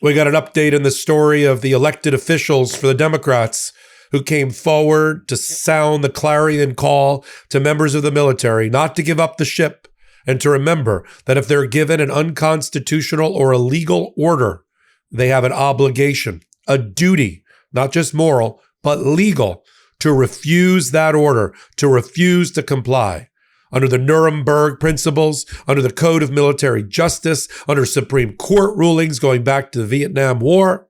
We got an update in the story of the elected officials for the Democrats who came forward to sound the clarion call to members of the military not to give up the ship and to remember that if they're given an unconstitutional or illegal order, they have an obligation, a duty, not just moral, but legal, to refuse that order, to refuse to comply. Under the Nuremberg principles, under the Code of Military Justice, under Supreme Court rulings going back to the Vietnam War.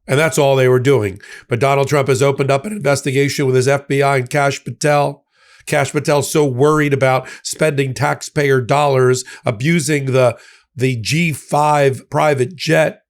And that's all they were doing. But Donald Trump has opened up an investigation with his FBI and Kash Patel. Kash Patel's so worried about spending taxpayer dollars, abusing the G5 private jet,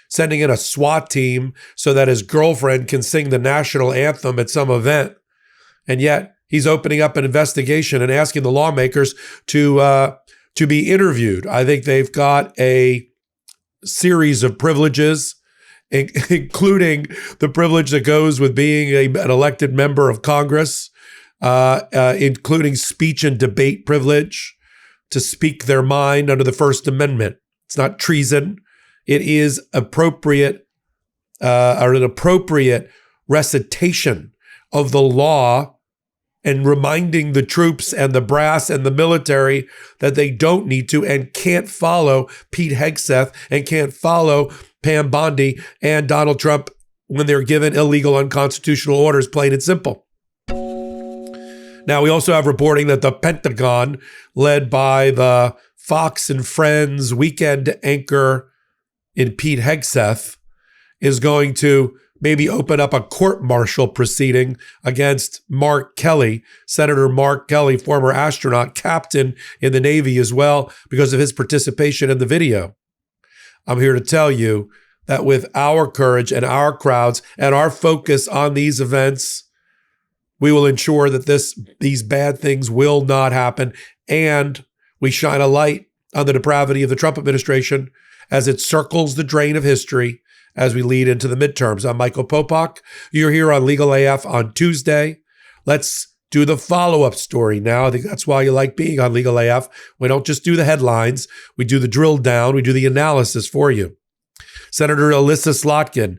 sending in a SWAT team so that his girlfriend can sing the national anthem at some event. And yet he's opening up an investigation and asking the lawmakers to be interviewed. I think they've got a series of privileges, including the privilege that goes with being an elected member of Congress, including speech and debate privilege to speak their mind under the First Amendment. It's not treason. It is appropriate, or an appropriate recitation of the law and reminding the troops and the brass and the military that they don't need to and can't follow Pete Hegseth and can't follow Pam Bondi and Donald Trump when they're given illegal, unconstitutional orders, plain and simple. Now, we also have reporting that the Pentagon, led by the Fox and Friends weekend anchor in Pete Hegseth, is going to maybe open up a court-martial proceeding against Mark Kelly, Senator Mark Kelly, former astronaut, captain in the Navy as well, because of his participation in the video. I'm here to tell you that with our courage and our crowds and our focus on these events, we will ensure that these bad things will not happen, and we shine a light on the depravity of the Trump administration as it circles the drain of history as we lead into the midterms. I'm Michael Popok. You're here on Legal AF on Tuesday. Let's do the follow-up story now. I think that's why you like being on Legal AF. We don't just do the headlines. We do the drill down. We do the analysis for you. Senator Alyssa Slotkin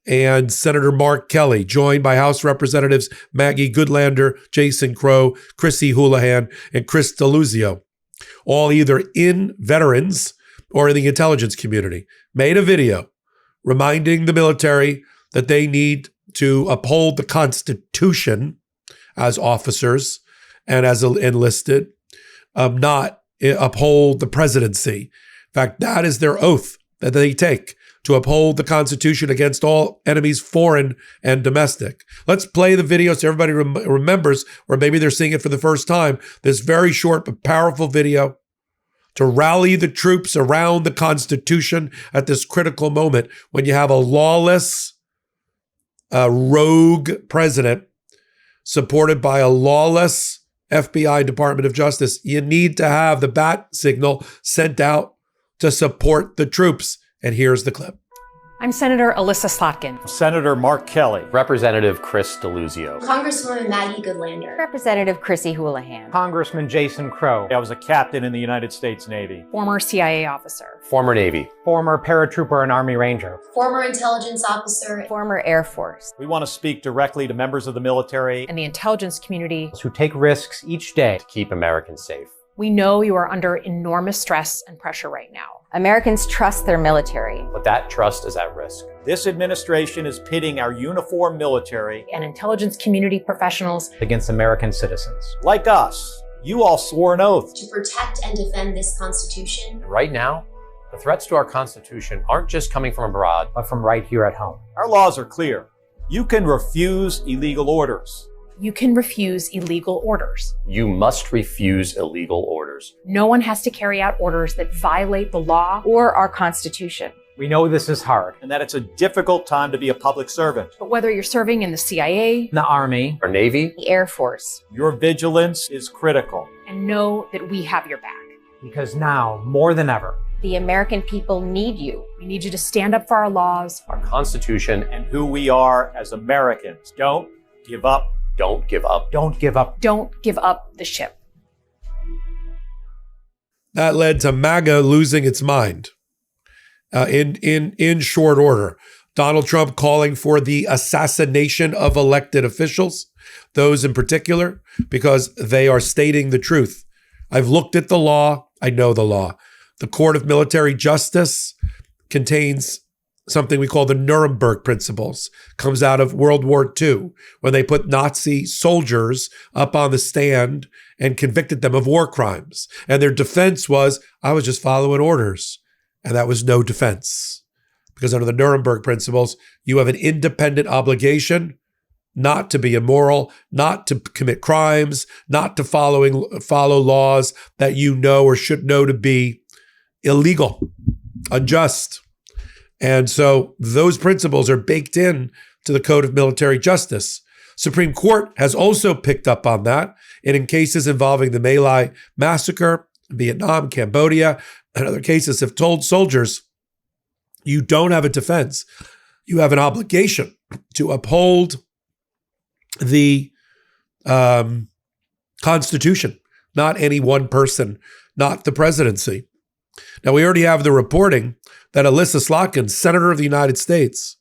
and Senator Mark Kelly, joined by House Representatives Maggie Goodlander, Jason Crow, Chrissy Houlihan, and Chris Deluzio, all either in veterans or in the intelligence community, made a video reminding the military that they need to uphold the Constitution as officers and as enlisted, not uphold the presidency. In fact, that is their oath that they take, to uphold the Constitution against all enemies, foreign and domestic. Let's play the video so everybody remembers, or maybe they're seeing it for the first time, this very short but powerful video to rally the troops around the Constitution at this critical moment when you have a lawless, rogue president supported by a lawless FBI Department of Justice. You need to have the bat signal sent out to support the troops. And here's the clip. I'm Senator Alyssa Slotkin. Senator Mark Kelly. Representative Chris Deluzio. Congresswoman Maggie Goodlander. Representative Chrissy Houlihan. Congressman Jason Crow. I was a captain in the United States Navy. Former CIA officer. Former Navy. Former paratrooper and Army Ranger. Former intelligence officer. Former Air Force. We want to speak directly to members of the military And the intelligence community. Who take risks each day To keep Americans safe. We know you are under enormous stress and pressure right now. Americans trust their military. But that trust is at risk. This administration is pitting our uniformed military And intelligence community professionals against American citizens. like us. You all swore an oath. To protect and defend this Constitution. And right now, the threats to our Constitution aren't just coming from abroad, But from right here at home. Our laws are clear. You can refuse illegal orders. You can refuse illegal orders. You must refuse illegal orders. No one has to carry out orders that violate the law. Or our Constitution. We know this is hard. And that it's a difficult time to be a public servant. But whether you're serving in the CIA, The Army. Our Navy, The Air Force. Your vigilance is critical. and know that we have your back. Because now, more than ever, The American people need you. We need you to stand up for our laws. our Constitution, And who we are as Americans. Don't give up. don't give up. don't give up. Don't give up the ship. That led to MAGA losing its mind. in short order. Donald Trump calling for the assassination of elected officials, those in particular, because they are stating the truth. I've looked at the law. I know the law. The Court of Military Justice contains something we call the Nuremberg Principles. Comes out of World War II, when they put Nazi soldiers up on the stand and convicted them of war crimes. And their defense was, I was just following orders. And that was no defense. Because under the Nuremberg Principles, you have an independent obligation not to be immoral, not to commit crimes, not to follow laws that you know or should know to be illegal, unjust. And so those principles are baked in to the Code of Military Justice. Supreme Court has also picked up on that. And in cases involving the My Lai massacre, Vietnam, Cambodia, and other cases have told soldiers, you don't have a defense. You have an obligation to uphold the Constitution, not any one person, not the presidency. Now, we already have the reporting that Alyssa Slotkin, Senator of the United States,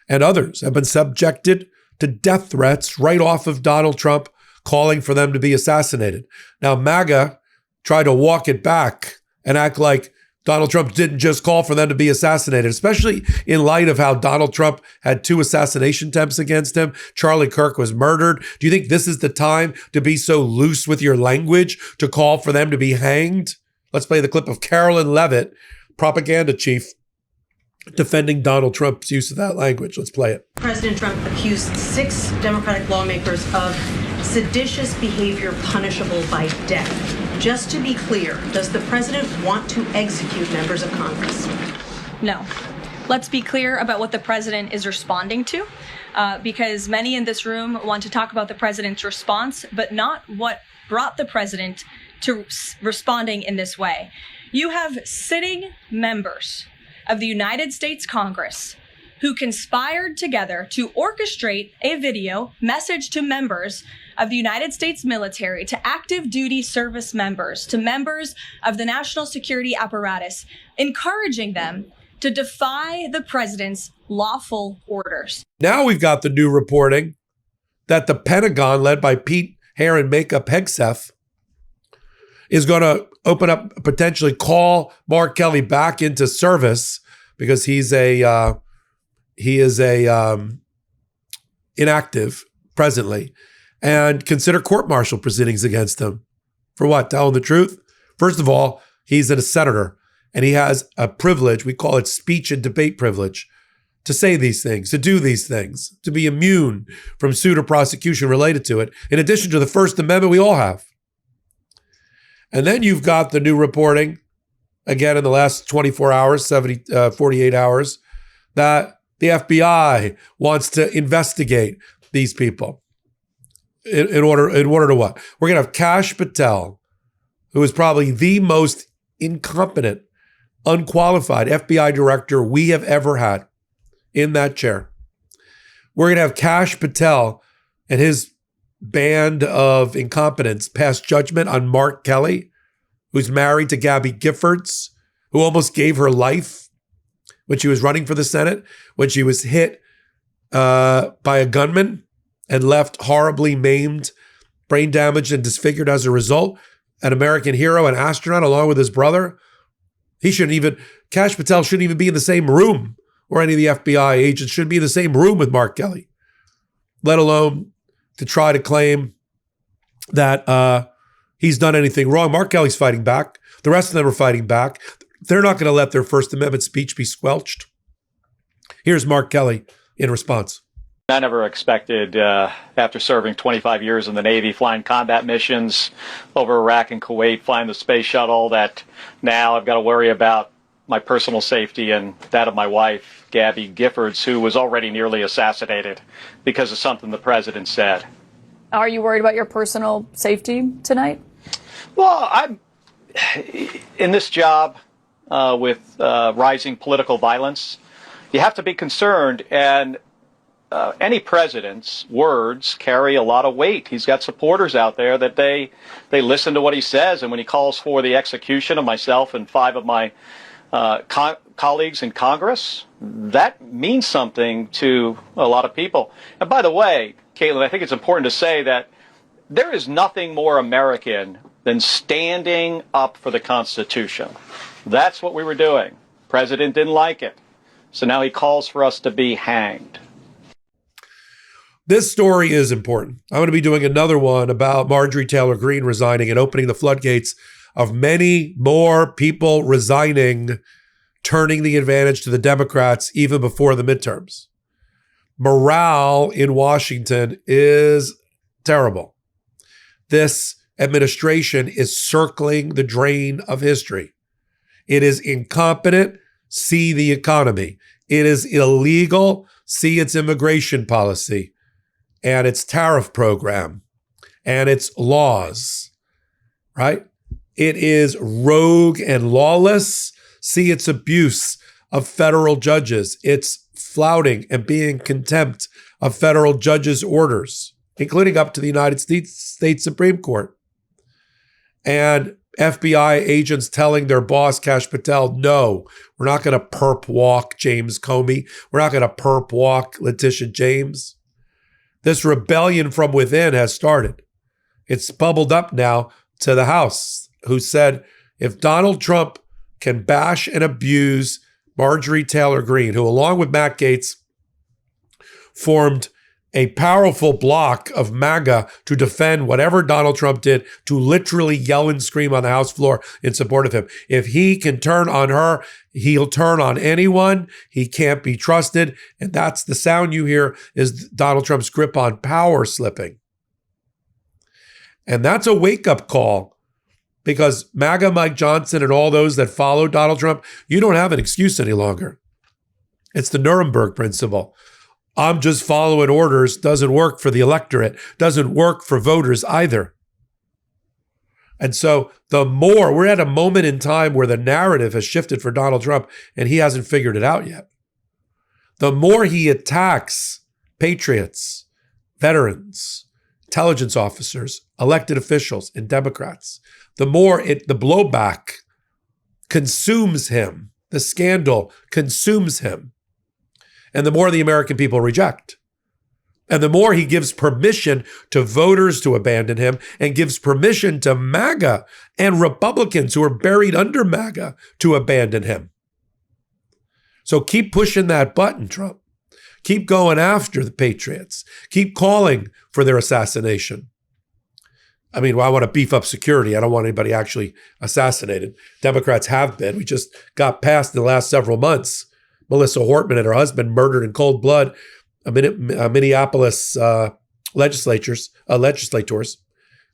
and others have been subjected to death threats right off of Donald Trump calling for them to be assassinated. Now, MAGA tried to walk it back and act like Donald Trump didn't just call for them to be assassinated, especially in light of how Donald Trump had 2 assassination attempts against him. Charlie Kirk was murdered. Do you think this is the time to be so loose with your language to call for them to be hanged? Let's play the clip of Carolyn Levitt, propaganda chief, defending Donald Trump's use of that language. Let's play it. President Trump accused 6 Democratic lawmakers of seditious behavior punishable by death. Just to be clear, does the president want to execute members of Congress? No. Let's be clear about what the president is responding to, because many in this room want to talk about the president's response, but not what brought the president to responding in this way. You have sitting members of the United States Congress who conspired together to orchestrate a video message to members of the United States military, to active duty service members, to members of the national security apparatus, encouraging them to defy the president's lawful orders. Now we've got the new reporting that the Pentagon, led by Pete Hair and Makeup Hegseth, is going to open up, potentially call Mark Kelly back into service because he is inactive presently, and consider court-martial proceedings against him. For what? Telling the truth? First of all, he's a senator, and he has a privilege, we call it speech and debate privilege, to say these things, to do these things, to be immune from suit or prosecution related to it, in addition to the First Amendment we all have. And then you've got the new reporting, again in the last 24 hours, 48 hours, that the FBI wants to investigate these people. In order to what? We're going to have Kash Patel, who is probably the most incompetent, unqualified FBI director we have ever had in that chair. We're going to have Kash Patel and his band of incompetence pass judgment on Mark Kelly, who's married to Gabby Giffords, who almost gave her life when she was running for the Senate, when she was hit by a gunman and left horribly maimed, brain damaged, and disfigured as a result. An American hero, an astronaut, along with his brother. Kash Patel shouldn't even be in the same room, or any of the FBI agents shouldn't be in the same room with Mark Kelly, let alone to try to claim that he's done anything wrong. Mark Kelly's fighting back. The rest of them are fighting back. They're not going to let their First Amendment speech be squelched. Here's Mark Kelly in response. I never expected, after serving 25 years in the Navy, flying combat missions over Iraq and Kuwait, flying the space shuttle, that now I've got to worry about my personal safety and that of my wife, Gabby Giffords, who was already nearly assassinated because of something the president said. Are you worried about your personal safety tonight? Well, I'm in this job with rising political violence. You have to be concerned, and any president's words carry a lot of weight. He's got supporters out there that they listen to what he says, and when he calls for the execution of myself and 5 of my colleagues in Congress, that means something to a lot of people. And by the way, Caitlin, I think it's important to say that there is nothing more American than standing up for the Constitution. That's what we were doing. President didn't like it. So now he calls for us to be hanged. This story is important. I'm going to be doing another one about Marjorie Taylor Greene resigning and opening the floodgates of many more people resigning, turning the advantage to the Democrats even before the midterms. Morale in Washington is terrible. This administration is circling the drain of history. It is incompetent. See the economy. It is illegal. See its immigration policy and its tariff program and its laws, right? It is rogue and lawless. See its abuse of federal judges, its flouting and being contempt of federal judges' orders, including up to the United States Supreme Court. And FBI agents telling their boss, Kash Patel, no, we're not going to perp walk James Comey. We're not going to perp walk Letitia James. This rebellion from within has started. It's bubbled up now to the House, who said if Donald Trump can bash and abuse Marjorie Taylor Greene, who along with Matt Gaetz formed a powerful block of MAGA to defend whatever Donald Trump did, to literally yell and scream on the House floor in support of him. If he can turn on her, he'll turn on anyone. He can't be trusted. And that's the sound you hear, is Donald Trump's grip on power slipping. And that's a wake-up call, because MAGA Mike Johnson and all those that follow Donald Trump, you don't have an excuse any longer. It's the Nuremberg principle. I'm just following orders doesn't work for the electorate, doesn't work for voters either. And so the more, we're at a moment in time where the narrative has shifted for Donald Trump and he hasn't figured it out yet. The more he attacks patriots, veterans, intelligence officers, elected officials, and Democrats, the more the blowback consumes him. The scandal consumes him. And the more the American people reject. And the more he gives permission to voters to abandon him and gives permission to MAGA and Republicans who are buried under MAGA to abandon him. So keep pushing that button, Trump. Keep going after the patriots. Keep calling for their assassination. I mean, I want to beef up security. I don't want anybody actually assassinated. Democrats have been. We just got past in the last several months Melissa Hortman and her husband murdered in cold blood, Minneapolis legislators.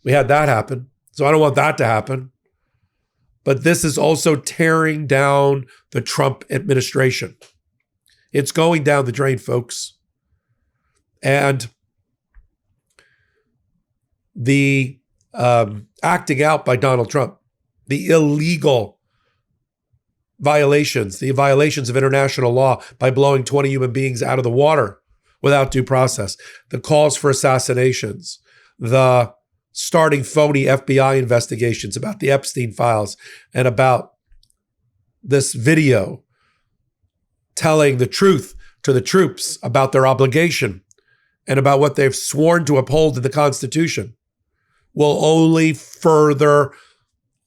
We had that happen. So I don't want that to happen. But this is also tearing down the Trump administration. It's going down the drain, folks. And the acting out by Donald Trump, the illegal violations, the violations of international law by blowing 20 human beings out of the water without due process, the calls for assassinations, the starting phony FBI investigations about the Epstein files and about this video telling the truth to the troops about their obligation and about what they've sworn to uphold in the Constitution will only further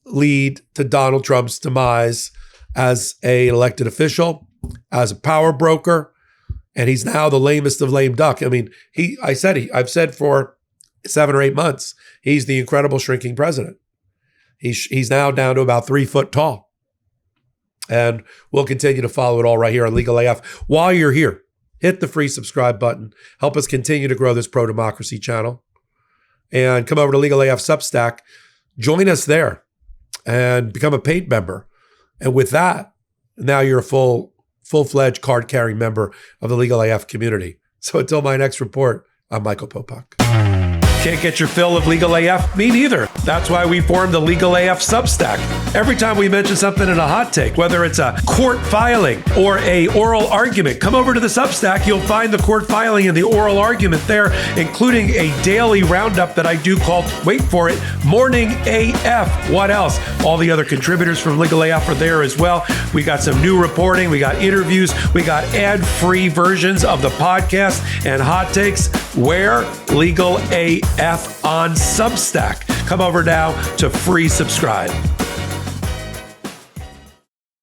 lead to Donald Trump's demise as an elected official, as a power broker, and he's now the lamest of lame duck. I mean, I've said for 7 or 8 months, he's the incredible shrinking president. He's now down to about 3 foot tall. And we'll continue to follow it all right here on Legal AF. While you're here, hit the free subscribe button. Help us continue to grow this pro-democracy channel. And come over to Legal AF Substack. Join us there and become a paid member. And with that, now you're a full-fledged card-carrying member of the Legal AF community. So until my next report, I'm Michael Popok. Can't get your fill of Legal AF? Me neither. That's why we formed the Legal AF Substack. Every time we mention something in a hot take, whether it's a court filing or a oral argument, come over to the Substack. You'll find the court filing and the oral argument there, including a daily roundup that I do called, wait for it, Morning AF. What else? All the other contributors from Legal AF are there as well. We got some new reporting. We got interviews. We got ad-free versions of the podcast and hot takes. Where? Legal AF on Substack. Come over now to free subscribe.